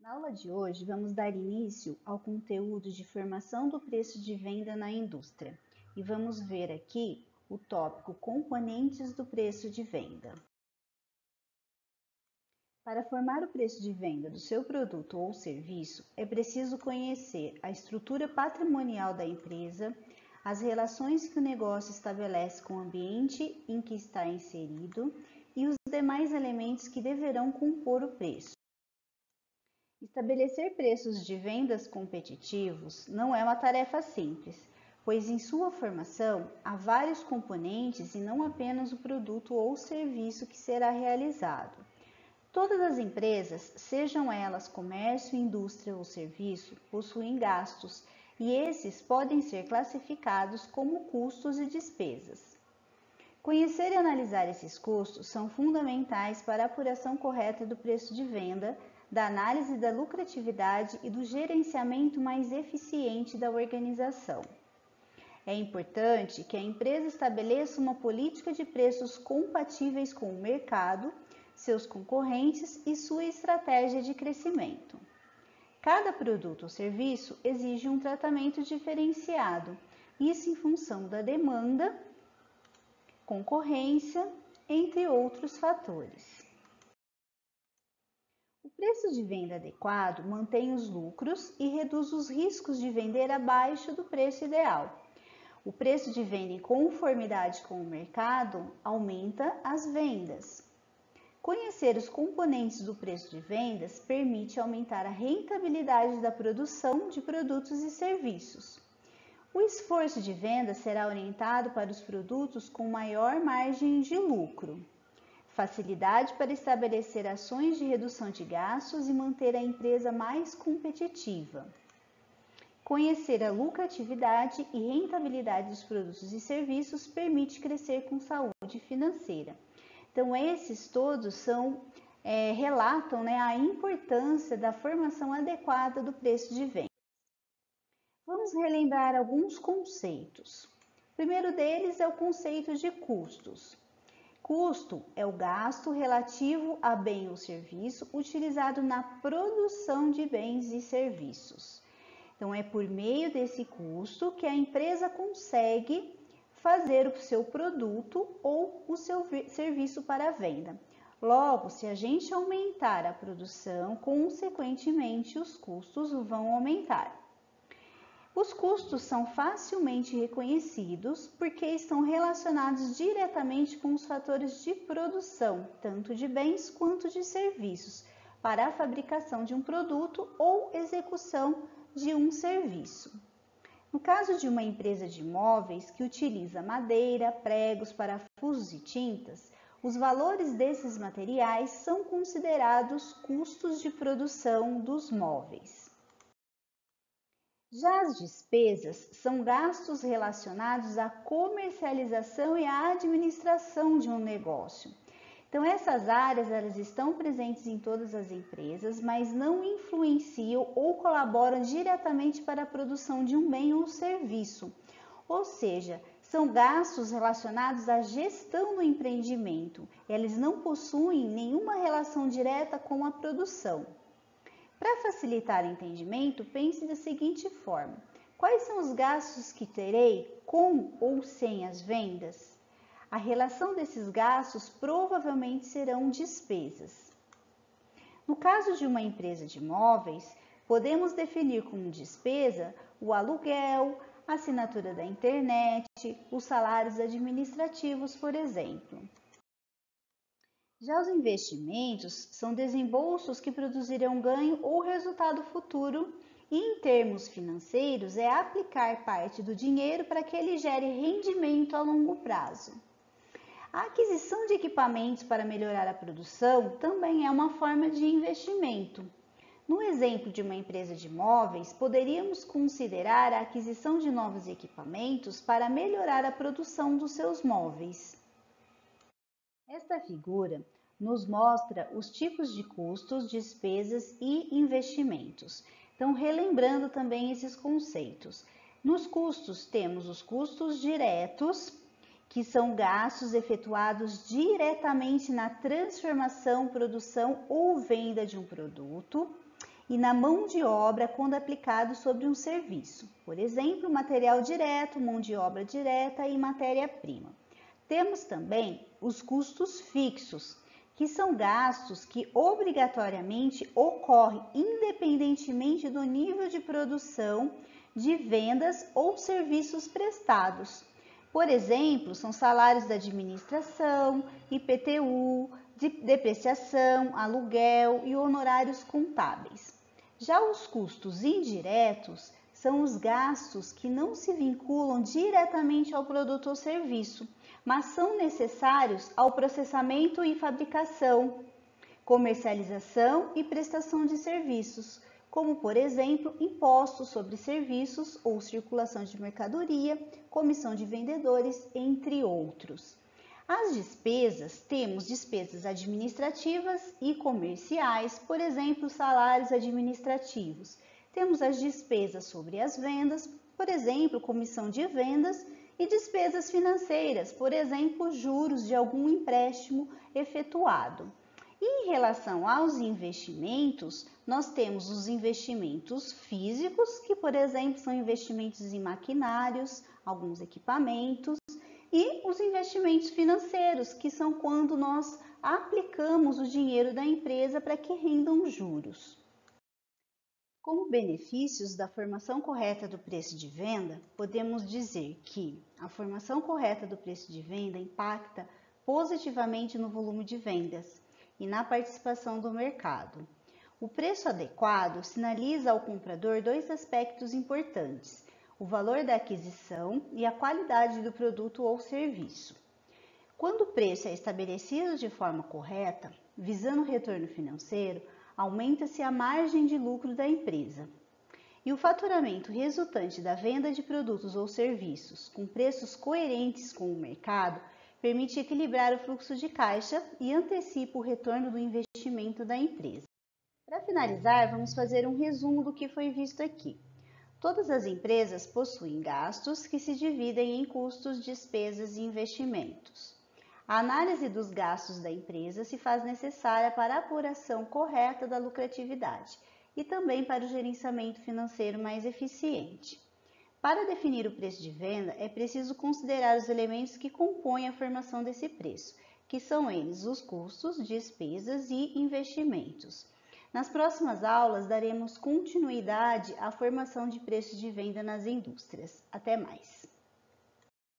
Na aula de hoje, vamos dar início ao conteúdo de formação do preço de venda na indústria e vamos ver aqui o tópico componentes do preço de venda. Para formar o preço de venda do seu produto ou serviço, é preciso conhecer a estrutura patrimonial da empresa, as relações que o negócio estabelece com o ambiente em que está inserido e os demais elementos que deverão compor o preço. Estabelecer preços de vendas competitivos não é uma tarefa simples, pois em sua formação há vários componentes e não apenas o produto ou serviço que será realizado. Todas as empresas, sejam elas comércio, indústria ou serviço, possuem gastos e esses podem ser classificados como custos e despesas. Conhecer e analisar esses custos são fundamentais para a apuração correta do preço de venda, da análise da lucratividade e do gerenciamento mais eficiente da organização. É importante que a empresa estabeleça uma política de preços compatíveis com o mercado, seus concorrentes e sua estratégia de crescimento. Cada produto ou serviço exige um tratamento diferenciado, isso em função da demanda, concorrência, entre outros fatores. O preço de venda adequado mantém os lucros e reduz os riscos de vender abaixo do preço ideal. O preço de venda em conformidade com o mercado aumenta as vendas. Conhecer os componentes do preço de vendas permite aumentar a rentabilidade da produção de produtos e serviços. O esforço de venda será orientado para os produtos com maior margem de lucro. Facilidade para estabelecer ações de redução de gastos e manter a empresa mais competitiva. Conhecer a lucratividade e rentabilidade dos produtos e serviços permite crescer com saúde financeira. Então, esses todos relatam a importância da formação adequada do preço de venda. Vamos relembrar alguns conceitos. O primeiro deles é o conceito de custos. Custo é o gasto relativo a bem ou serviço utilizado na produção de bens e serviços. Então, é por meio desse custo que a empresa consegue fazer o seu produto ou o seu serviço para a venda. Logo, se a gente aumentar a produção, consequentemente os custos vão aumentar. Os custos são facilmente reconhecidos porque estão relacionados diretamente com os fatores de produção, tanto de bens quanto de serviços, para a fabricação de um produto ou execução de um serviço. No caso de uma empresa de móveis que utiliza madeira, pregos, parafusos e tintas, os valores desses materiais são considerados custos de produção dos móveis. Já as despesas são gastos relacionados à comercialização e à administração de um negócio. Então, essas áreas elas estão presentes em todas as empresas, mas não influenciam ou colaboram diretamente para a produção de um bem ou serviço. Ou seja, são gastos relacionados à gestão do empreendimento. Eles não possuem nenhuma relação direta com a produção. Para facilitar o entendimento, pense da seguinte forma: quais são os gastos que terei com ou sem as vendas? A relação desses gastos provavelmente serão despesas. No caso de uma empresa de móveis, podemos definir como despesa o aluguel, a assinatura da internet, os salários administrativos, por exemplo. Já os investimentos são desembolsos que produzirão ganho ou resultado futuro e, em termos financeiros, é aplicar parte do dinheiro para que ele gere rendimento a longo prazo. A aquisição de equipamentos para melhorar a produção também é uma forma de investimento. No exemplo de uma empresa de móveis, poderíamos considerar a aquisição de novos equipamentos para melhorar a produção dos seus móveis. Esta figura nos mostra os tipos de custos, despesas e investimentos. Então, relembrando também esses conceitos. Nos custos, temos os custos diretos, que são gastos efetuados diretamente na transformação, produção ou venda de um produto. e na mão de obra quando aplicado sobre um serviço, por exemplo, material direto, mão de obra direta e matéria-prima. Temos também os custos fixos, que são gastos que obrigatoriamente ocorrem independentemente do nível de produção, de vendas ou serviços prestados. Por exemplo, são salários da administração, IPTU, depreciação, aluguel e honorários contábeis. Já os custos indiretos são os gastos que não se vinculam diretamente ao produto ou serviço, mas são necessários ao processamento e fabricação, comercialização e prestação de serviços, como, por exemplo, impostos sobre serviços ou circulação de mercadoria, comissão de vendedores, entre outros. As despesas, temos despesas administrativas e comerciais, por exemplo, salários administrativos. Temos as despesas sobre as vendas, por exemplo, comissão de vendas, e despesas financeiras, por exemplo, juros de algum empréstimo efetuado. E em relação aos investimentos, nós temos os investimentos físicos, que, por exemplo, são investimentos em maquinários, alguns equipamentos, e os investimentos financeiros, que são quando nós aplicamos o dinheiro da empresa para que rendam juros. Como benefícios da formação correta do preço de venda, podemos dizer que a formação correta do preço de venda impacta positivamente no volume de vendas e na participação do mercado. O preço adequado sinaliza ao comprador dois aspectos importantes: o valor da aquisição e a qualidade do produto ou serviço. Quando o preço é estabelecido de forma correta, visando o retorno financeiro, aumenta-se a margem de lucro da empresa. E o faturamento resultante da venda de produtos ou serviços com preços coerentes com o mercado permite equilibrar o fluxo de caixa e antecipa o retorno do investimento da empresa. Para finalizar, vamos fazer um resumo do que foi visto aqui. Todas as empresas possuem gastos que se dividem em custos, despesas e investimentos. A análise dos gastos da empresa se faz necessária para a apuração correta da lucratividade e também para o gerenciamento financeiro mais eficiente. Para definir o preço de venda, é preciso considerar os elementos que compõem a formação desse preço, que são eles os custos, despesas e investimentos. Nas próximas aulas, daremos continuidade à formação de preços de venda nas indústrias. Até mais!